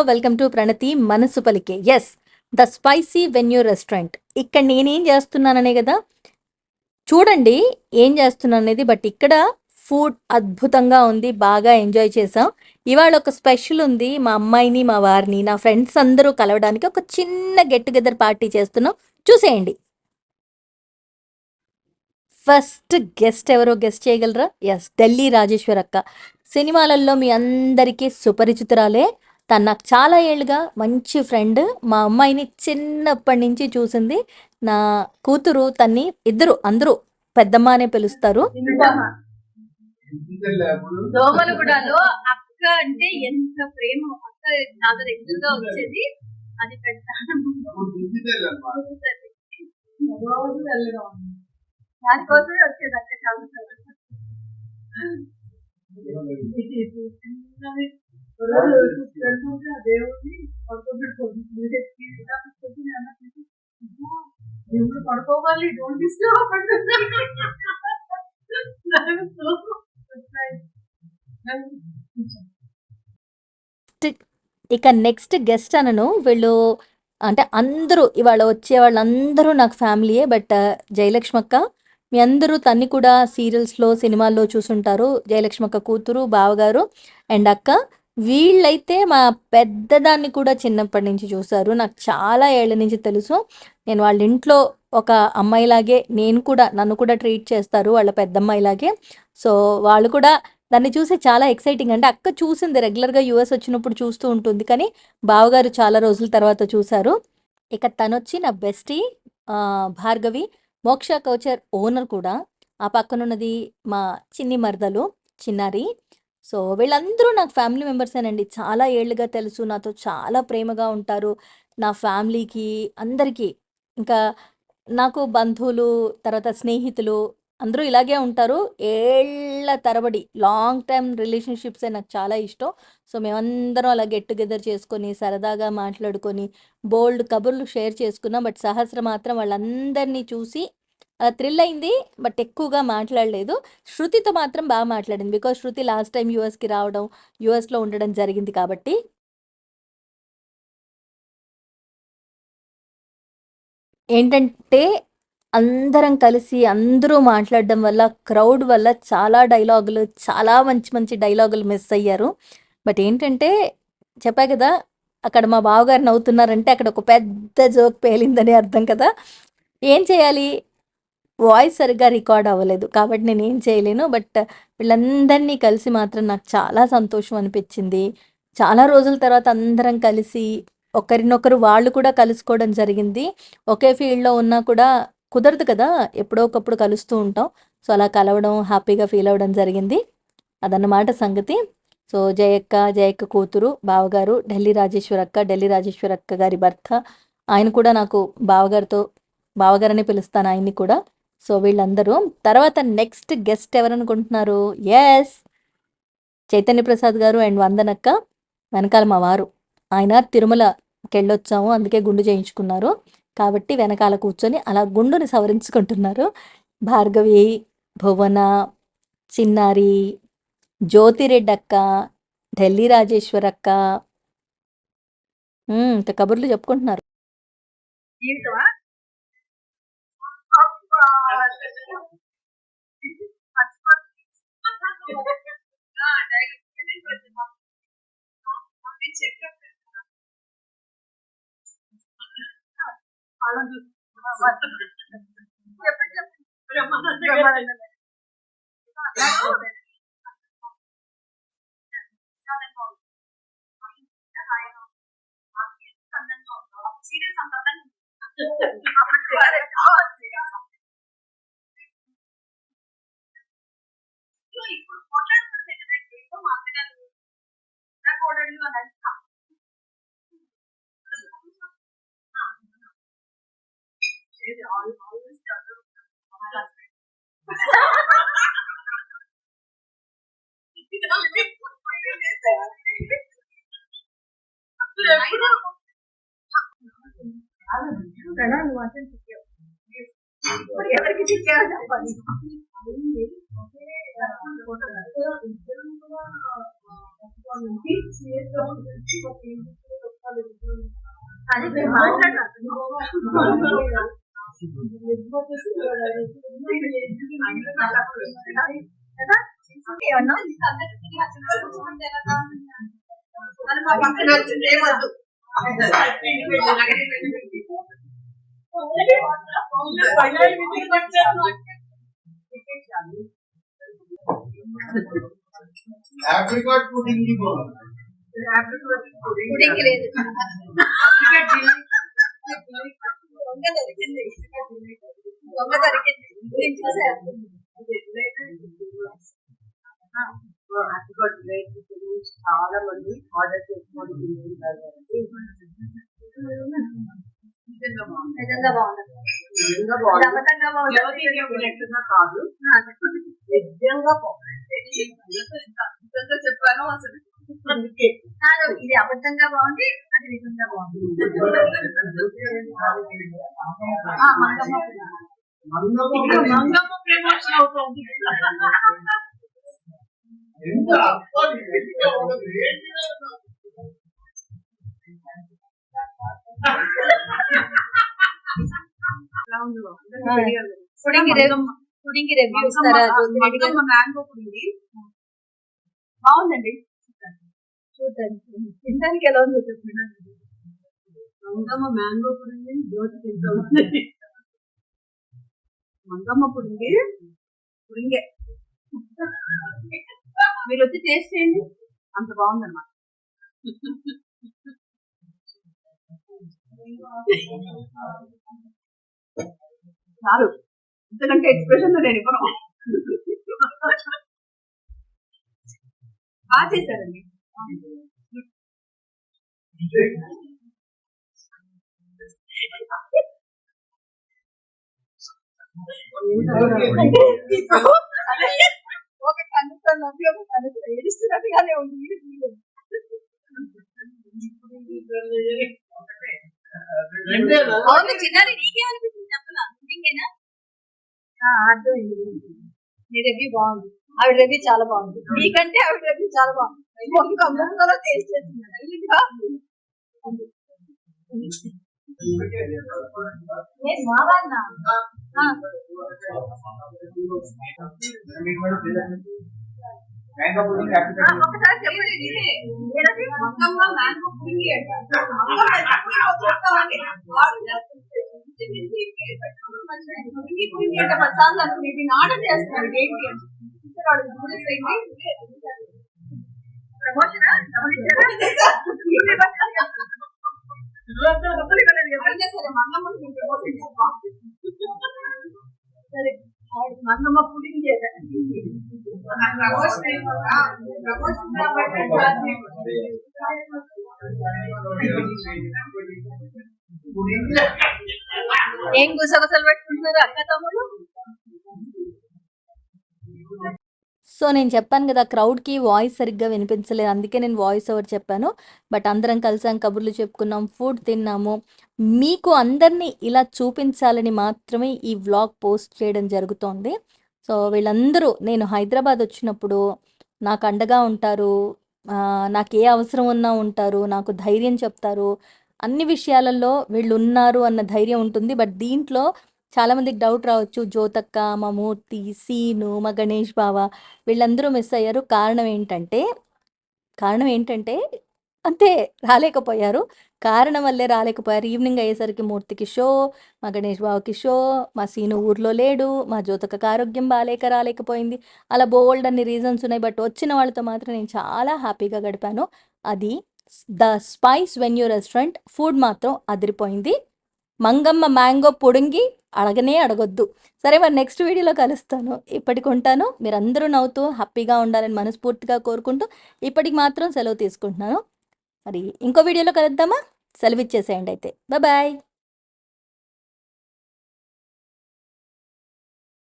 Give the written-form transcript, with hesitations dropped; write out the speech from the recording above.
Welcome to Pranathi మనసు పలికే. Yes, the spicy venue restaurant. ఇక్కడ నేనేం చేస్తున్నాననే కదా చూడండి, ఏం చేస్తున్నాను అనేది. బట్ ఇక్కడ ఫుడ్ అద్భుతంగా ఉంది, బాగా ఎంజాయ్ చేసాం. ఇవాళ ఒక స్పెషల్ ఉంది. మా అమ్మాయిని, మా వారిని, నా ఫ్రెండ్స్ అందరూ కలవడానికి ఒక చిన్న గెట్ టుగెదర్ పార్టీ చేస్తున్నాం. చూసేయండి. ఫస్ట్ గెస్ట్ ఎవరో గెస్ట్ చేయగలరా? ఎస్, ఢిల్లీ రాజేశ్వర్ అక్క. సినిమాలలో మీ అందరికీ సుపరిచితురాలే. తను నాకు చాలా ఏళ్ళుగా మంచి ఫ్రెండ్. మా అమ్మాయిని చిన్నప్పటి నుంచి చూసింది. నా కూతురు తన్ని అందరూ పెద్దమ్మ అనే పిలుస్తారు. దోమలగూడలో అక్క అంటే ఎంత ప్రేమ. అక్క చాలా రెగ్యులర్ గా వచ్చేది. అది పెద్ద దానికోసమే వచ్చేది అక్క చాలా దేవుడిని దేవుడు పడుకోవాలి. Don't disturb. ఇక నెక్స్ట్ గెస్ట్ అనను, వీళ్ళు అంటే అందరూ ఇవాళ వచ్చే వాళ్ళందరూ నాకు ఫ్యామిలీయే. బట్ జయలక్ష్మక్క, మీ అందరూ తన్ని కూడా సీరియల్స్లో, సినిమాల్లో చూసుంటారు. జయలక్ష్మక్క కూతురు, బావగారు అండ్ అక్క. వీళ్ళైతే మా పెద్దదాన్ని కూడా చిన్నప్పటి నుంచి చూశారు. నాకు చాలా ఏళ్ళ నుంచి తెలుసు. నేను వాళ్ళ ఇంట్లో ఒక అమ్మాయిలాగే నన్ను కూడా ట్రీట్ చేస్తారు, వాళ్ళ పెద్దమ్మాయిలాగే. సో వాళ్ళు కూడా దాన్ని చూసి చాలా ఎక్సైటింగ్. అంటే అక్క చూసింది, రెగ్యులర్గా యూఎస్ వచ్చినప్పుడు చూస్తూ ఉంటుంది, కానీ బావగారు చాలా రోజుల తర్వాత చూశారు. ఇక తనొచ్చి నా బెస్టీ భార్గవి, మోక్ష కౌచర్ ఓనర్ కూడా. ఆ పక్కనున్నది మా చిన్ని మరదలు చిన్నారి. సో వీళ్ళందరూ నాకు ఫ్యామిలీ మెంబర్సేనండి. చాలా ఏళ్ళుగా తెలుసు, నాతో చాలా ప్రేమగా ఉంటారు. నా ఫ్యామిలీకి అందరికీ, ఇంకా నాకు బంధువులు, తర్వాత స్నేహితులు అందరూ ఇలాగే ఉంటారు. ఏళ్ల తరబడి లాంగ్ టైమ్ రిలేషన్షిప్సే నాకు చాలా ఇష్టం. సో మేమందరం అలా గెట్ టుగెదర్ చేసుకొని సరదాగా మాట్లాడుకొని బోల్డ్ కబుర్లు షేర్ చేసుకున్నాం. బట్ సహస్ర మాత్రం వాళ్ళందరినీ చూసి థ్రిల్ అయింది, బట్ ఎక్కువగా మాట్లాడలేదు. శృతితో మాత్రం బాగా మాట్లాడింది. బికాజ్ శృతి లాస్ట్ టైం యూఎస్కి రావడం, యూఎస్లో ఉండడం జరిగింది కాబట్టి. ఏంటంటే అందరం కలిసి అందరూ మాట్లాడడం వల్ల, క్రౌడ్ వల్ల చాలా డైలాగులు, చాలా మంచి మంచి డైలాగులు మిస్ అయ్యారు. బట్ ఏంటంటే చెప్పా కదా, అక్కడ మా బావగారు నవ్వుతున్నారంటే అక్కడ ఒక పెద్ద జోక్ పేలిందని అర్థం కదా. ఏం చేయాలి, వాయిస్ సరిగ్గా రికార్డ్ అవ్వలేదు కాబట్టి నేను ఏం చేయలేను. బట్ వీళ్ళందరినీ కలిసి మాత్రం నాకు చాలా సంతోషం అనిపించింది. చాలా రోజుల తర్వాత అందరం కలిసి ఒకరినొకరు వాళ్ళు కూడా కలుసుకోవడం జరిగింది. ఒకే ఫీల్డ్లో ఉన్నా కూడా కుదరదు కదా, ఎప్పుడో ఒకప్పుడు కలుస్తూ ఉంటాం. సో అలా కలవడం, హ్యాపీగా ఫీల్ అవ్వడం జరిగింది. అదన్నమాట సంగతి. సో జయక్క కూతురు, బావగారు ఢిల్లీ రాజేశ్వర్ అక్క గారి భర్త. ఆయన కూడా నాకు బావగారని పిలుస్తాను ఆయన్ని కూడా. సో వీళ్ళందరూ. తర్వాత నెక్స్ట్ గెస్ట్ ఎవరనుకుంటున్నారు? ఎస్, చైతన్య ప్రసాద్ గారు అండ్ వందనక్క. వెనకాల మా వారు, ఆయన తిరుమలకి వెళ్ళొచ్చాము, అందుకే గుండు చేయించుకున్నారు కాబట్టి వెనకాల కూర్చొని అలా గుండుని సవరించుకుంటున్నారు. భార్గవి, భువన, చిన్నారి, జ్యోతిరెడ్డి అక్క, ఢిల్లీ రాజేశ్వర్ అక్క, ఇంకా కబుర్లు చెప్పుకుంటున్నారు. ఇప్పుడు మాట్లాడుతుంటే కదా ఎక్కువ మాట్లాడాలి. నువ్వు అసలు చిక్కావు, ఎవరికి చిక్కావు చెప్పాలి. అది మీరు మాట్లాడారు కదా ఏమన్నా మరి మా పక్కన వచ్చిందే వద్దు Apricot pudding की बोल పుడింగ్ లేదు దొంగ దొరికింది నేను చూసాను చాలా మంది ఆర్డర్ చేసుకొని తింటుంటారు నిజంగా బాగుంది నిజంగా బాగుంది అబద్ధంగా బాగుంది కాదు నిజంగా చెప్పాను అసలు అందుకే కాదు ఇది అబద్ధంగా బాగుంది అది నిజంగా బాగుంది మంగమ్మ ప్రమోషన్ అవుతుంది ఎంత అప్పటి వ్యక్తిగా ఉన్నది పుడింగి రివ్యూ ఇస్తారా మ్యాంగో పుడింగి బాగుందండి చూద్దాం తినడానికి ఎలా ఉందో చెప్పండి మంగమ్మ మ్యాంగో పుడింగి జ్యోతికి ఎంత ఉంది మంగమ్మ పుడింగి పుడింగే మీరు వచ్చి టేస్ట్ చేయండి అంత బాగుందన్నమాట చాలు ఇంతకంటే ఎక్స్ప్రెషన్ నేను ఇవ్వను బాగా చేశారండి ఒక కన్నుతో నవ్వి ఒక కన్నుతో ఏడుస్తున్నట్టుగానే ఉంది అవును చిన్నారి నీకేమనిపిస్తుంది చెప్పలా ఇంకేనా అర్థమైంది మీ రివ్యూ బాగుంది ఆవిడ రివ్యూ చాలా బాగుంది మీకంటే ఆవిడ రివ్యూ చాలా బాగుంది ఒక్క ముక్కలో టేస్ట్ చేస్తున్నాను నేను మా వాళ్ళ मैंगो पुडिंग ఒకసారి చెప్పండి నేనే ఏదది మంగమ్మ మ్యాంగో పుడింగి అంట పుడింగి అంటే పచ్చాలు అనుకుని ఇది ఆర్డర్ చేస్తున్నాడు ఏంటి ప్రమోషన్ సరే మంగమ్మ సరే మంగమ్మ పుడింగి ఏం గుసగుసలు పెట్టుకుంటున్నారు అక్క తమ్ముడు సో నేను చెప్పాను కదా క్రౌడ్కి వాయిస్ సరిగ్గా వినిపించలేదు, అందుకే నేను వాయిస్ ఓవర్ చెప్పాను. బట్ అందరం కలిసాం, కబుర్లు చెప్పుకున్నాం, ఫుడ్ తిన్నాము. మీకు అందరినీ ఇలా చూపించాలని మాత్రమే ఈ వ్లాగ్ పోస్ట్ చేయడం జరుగుతోంది. సో వీళ్ళందరూ నేను హైదరాబాద్ వచ్చినప్పుడు నాకు అండగా ఉంటారు, నాకు ఏ అవసరం ఉన్నా ఉంటారు, నాకు ధైర్యం చెప్తారు. అన్ని విషయాలలో వీళ్ళు ఉన్నారు అన్న ధైర్యం ఉంటుంది. బట్ దీంట్లో చాలామందికి డౌట్ రావచ్చు, జ్యోతక్క, మా మూర్తి, సీను, మా గణేష్ బావ వీళ్ళందరూ మిస్ అయ్యారు. కారణం ఏంటంటే అంతే, రాలేకపోయారు. కారణం వల్లే రాలేకపోయారు. ఈవినింగ్ అయ్యేసరికి మూర్తికి షో, మా గణేష్ బావకి షో, మా సీను ఊర్లో లేడు, మా జ్యోతక్కకి ఆరోగ్యం బాగాలేక రాలేకపోయింది. అలా బోల్డ్ అన్ని రీజన్స్ ఉన్నాయి. బట్ వచ్చిన వాళ్ళతో మాత్రం నేను చాలా హ్యాపీగా గడిపాను. అది the spice venue restaurant. Food మాత్రం అదిరిపోయింది. మంగమ్మ మ్యాంగో పుడింగి అడగనే అడగొద్దు. సరే, మరి నెక్స్ట్ వీడియోలో కలుస్తాను. ఇప్పటికి ఉంటాను. మీరందరూ నవ్వుతూ హ్యాపీగా ఉండాలని మనస్ఫూర్తిగా కోరుకుంటూ ఇప్పటికి మాత్రం సెలవు తీసుకుంటున్నాను. మరి ఇంకో వీడియోలో కలుద్దామా? సెలవు ఇచ్చేసేయండి అయితే. బాయ్.